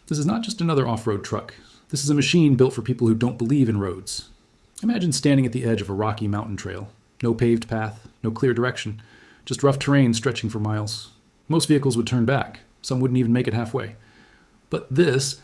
This is not just another off-road truck. This is a machine built for people who don't believe in roads. Imagine standing at the edge of a rocky mountain trail. No paved path, no clear direction, just rough terrain stretching for miles. Most vehicles would turn back. Some wouldn't even make it halfway. But this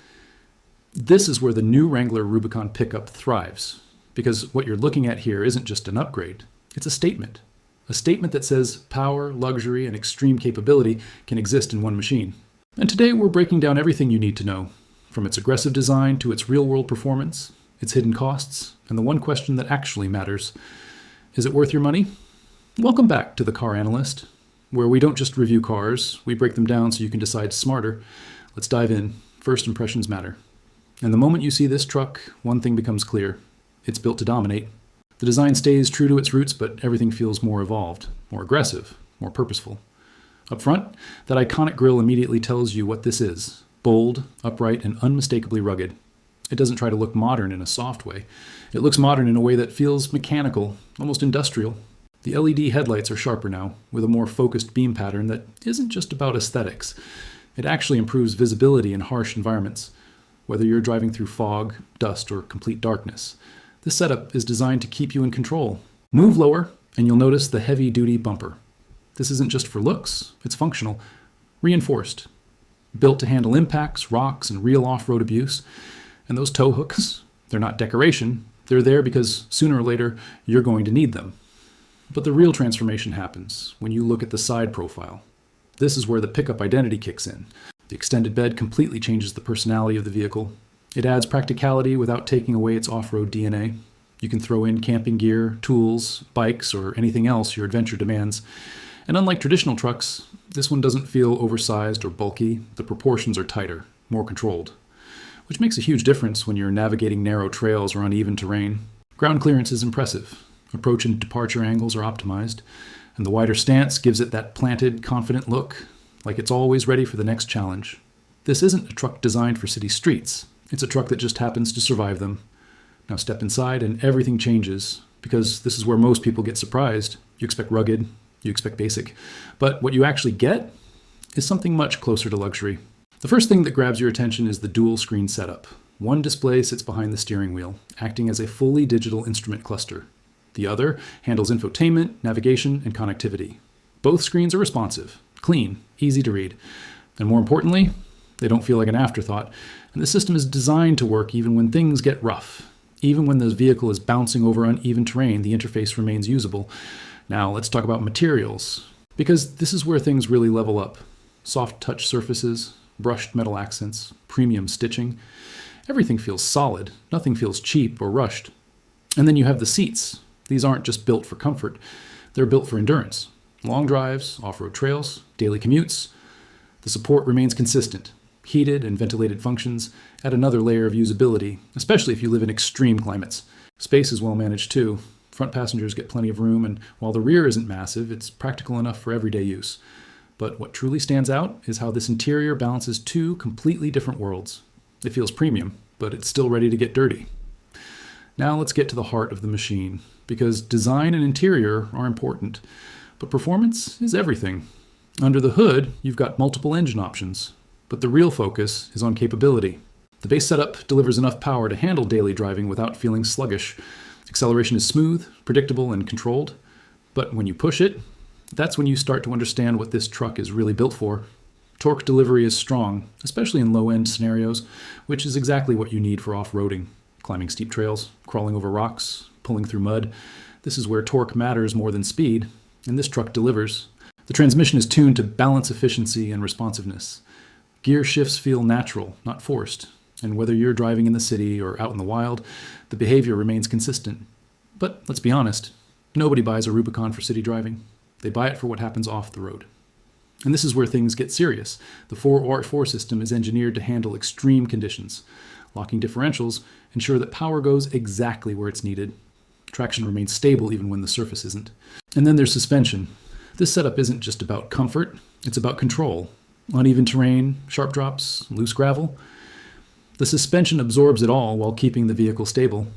is where the new Wrangler Rubicon pickup thrives. Because what you're looking at here isn't just an upgrade. It's a statement. A statement that says power, luxury, and extreme capability can exist in one machine. And today we're breaking down everything you need to know, from its aggressive design to its real-world performance, its hidden costs, and the one question that actually matters. Is it worth your money? Welcome back to the Car Analyst, where we don't just review cars, we break them down so you can decide smarter. Let's dive in. First impressions matter. And the moment you see this truck, one thing becomes clear. It's built to dominate. The design stays true to its roots, but everything feels more evolved, more aggressive, more purposeful. Up front, that iconic grille immediately tells you what this is. Bold, upright, and unmistakably rugged. It doesn't try to look modern in a soft way. It looks modern in a way that feels mechanical, almost industrial. The LED headlights are sharper now, with a more focused beam pattern that isn't just about aesthetics. It actually improves visibility in harsh environments, whether you're driving through fog, dust, or complete darkness. This setup is designed to keep you in control. Move lower, and you'll notice the heavy-duty bumper. This isn't just for looks, it's functional, reinforced, built to handle impacts, rocks, and real off-road abuse. And those tow hooks, they're not decoration, they're there because sooner or later you're going to need them. But the real transformation happens when you look at the side profile. This is where the pickup identity kicks in. The extended bed completely changes the personality of the vehicle. It adds practicality without taking away its off-road DNA. You can throw in camping gear, tools, bikes, or anything else your adventure demands. And unlike traditional trucks, this one doesn't feel oversized or bulky. The proportions are tighter, more controlled, which makes a huge difference when you're navigating narrow trails or uneven terrain. Ground clearance is impressive. Approach and departure angles are optimized, and the wider stance gives it that planted, confident look, like it's always ready for the next challenge. This isn't a truck designed for city streets. It's a truck that just happens to survive them. Now step inside and everything changes, because this is where most people get surprised. You expect rugged, you expect basic, but what you actually get is something much closer to luxury. The first thing that grabs your attention is the dual screen setup. One display sits behind the steering wheel, acting as a fully digital instrument cluster. The other handles infotainment, navigation, and connectivity. Both screens are responsive, clean, easy to read, and more importantly, they don't feel like an afterthought. And the system is designed to work even when things get rough. Even when the vehicle is bouncing over uneven terrain, the interface remains usable. Now let's talk about materials, because this is where things really level up. Soft touch surfaces, brushed metal accents, premium stitching. Everything feels solid. Nothing feels cheap or rushed. And then you have the seats. These aren't just built for comfort. They're built for endurance. Long drives, off-road trails, daily commutes. The support remains consistent. Heated and ventilated functions add another layer of usability, especially if you live in extreme climates. Space is well managed too. Front passengers get plenty of room, and while the rear isn't massive, it's practical enough for everyday use. But what truly stands out is how this interior balances two completely different worlds. It feels premium, but it's still ready to get dirty. Now let's get to the heart of the machine, because design and interior are important, but performance is everything. Under the hood, you've got multiple engine options, but the real focus is on capability. The base setup delivers enough power to handle daily driving without feeling sluggish. Acceleration is smooth, predictable, and controlled, but when you push it, that's when you start to understand what this truck is really built for. Torque delivery is strong, especially in low-end scenarios, which is exactly what you need for off-roading. Climbing steep trails, crawling over rocks, pulling through mud. This is where torque matters more than speed, and this truck delivers. The transmission is tuned to balance efficiency and responsiveness. Gear shifts feel natural, not forced, and whether you're driving in the city or out in the wild, the behavior remains consistent. But let's be honest, nobody buys a Rubicon for city driving. They buy it for what happens off the road. And this is where things get serious. The 4R4 system is engineered to handle extreme conditions. Locking differentials ensure that power goes exactly where it's needed. Traction remains stable even when the surface isn't. And then there's suspension. This setup isn't just about comfort, it's about control. Uneven terrain, sharp drops, loose gravel. The suspension absorbs it all while keeping the vehicle stable.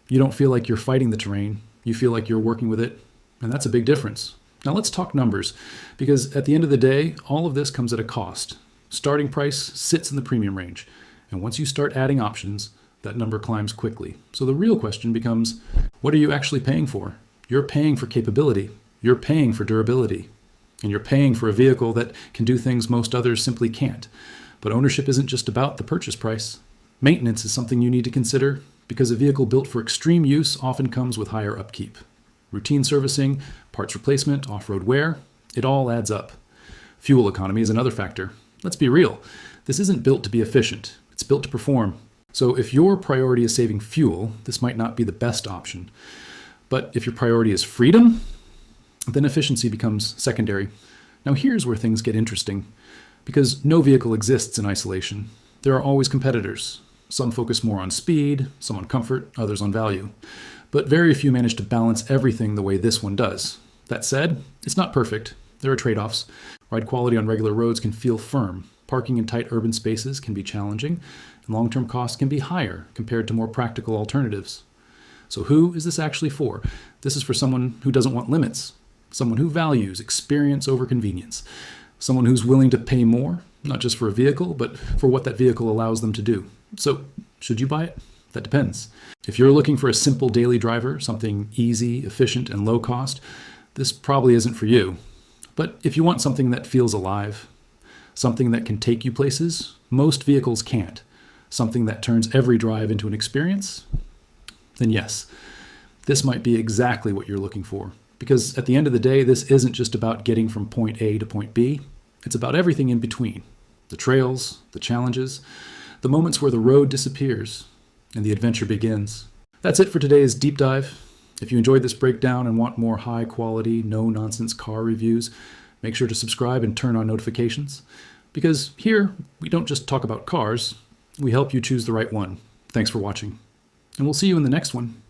You don't feel like you're fighting the terrain, you feel like you're working with it, and that's a big difference. Now let's talk numbers, because at the end of the day, all of this comes at a cost. Starting price sits in the premium range, And once you start adding options, that number climbs quickly. So the real question becomes, what are you actually paying for? You're paying for capability. You're paying for durability. And you're paying for a vehicle that can do things most others simply can't. But ownership isn't just about the purchase price. Maintenance is something you need to consider because a vehicle built for extreme use often comes with higher upkeep. Routine servicing, parts replacement, off-road wear, it all adds up. Fuel economy is another factor. Let's be real. This isn't built to be efficient. It's built to perform. So if your priority is saving fuel, this might not be the best option. But if your priority is freedom, then efficiency becomes secondary. Now here's where things get interesting. Because no vehicle exists in isolation. There are always competitors. Some focus more on speed, some on comfort, others on value. But very few manage to balance everything the way this one does. That said, it's not perfect. There are trade-offs. Ride quality on regular roads can feel firm. Parking in tight urban spaces can be challenging, and long-term costs can be higher compared to more practical alternatives. So who is this actually for? This is for someone who doesn't want limits, someone who values experience over convenience, someone who's willing to pay more, not just for a vehicle, but for what that vehicle allows them to do. So, should you buy it? That depends. If you're looking for a simple daily driver, something easy, efficient, and low cost, this probably isn't for you. But if you want something that feels alive, something that can take you places, most vehicles can't. Something that turns every drive into an experience, then yes, this might be exactly what you're looking for. Because at the end of the day, this isn't just about getting from point A to point B. It's about everything in between. The trails, the challenges, the moments where the road disappears and the adventure begins. That's it for today's deep dive. If you enjoyed this breakdown and want more high quality, no nonsense car reviews, make sure to subscribe and turn on notifications. Because here, we don't just talk about cars, we help you choose the right one. Thanks for watching. And we'll see you in the next one.